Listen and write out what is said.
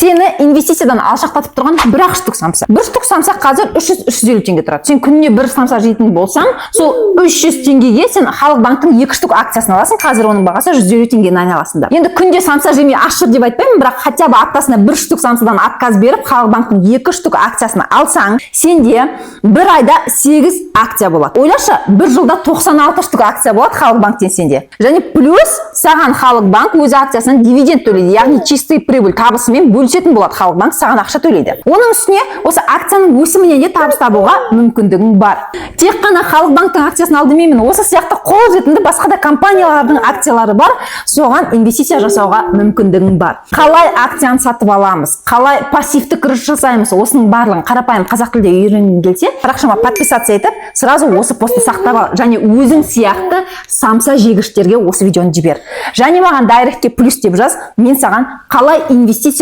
сені инвестициядан алшақтатып тұрған бір ақ штук самса. Бір штук самса қазір 300-350 теңге тұрады. Сен күніне бір самса жейтін болсаң, сол 300 теңгеге сен Халық банктың 2 штук акциясын аласың. Қазір оның бағасы 150 теңгені айналасында. Енді күнде самса жемей ашыр деп айтпаймын, бірақ хотя бы аптасына бір штук самсадан отказ беріп, Халық банктың 2 штук акциясын алсаң, сенде бір айда 8 акция болады. Ойлашы, бір жылда 96 штук акция болады Халық банктен сенде. Және плюс саған Халық банк өз акциясынан дивиденд төлейді, яғни чистый прибыль табысымен бөлісетін болады. Халық банк саған ақша төлейді. Оның үстіне осы акцияның өсімінен де табыс табуға мүмкіндігің бар. Тек қана Халық банктың акциясын ал демеймін, осы сияқты қолжетімді басқа да компаниялардың акциялары бар, соған инвестиция жасауға мүмкіндігің бар. Қалай акцияны сатып аламыз, қалай пассивті кіріс жасаймыз, осының барлығын қарапайым қазақ тілде үйренгің келсе, парақшама подписаться етіп, сразу осы постты сақтап ал, және өзің сияқты самса жегіштерге осы видеоны жібер. Және маған дайректке плюс деп жаз, мен саған қалай инвестиция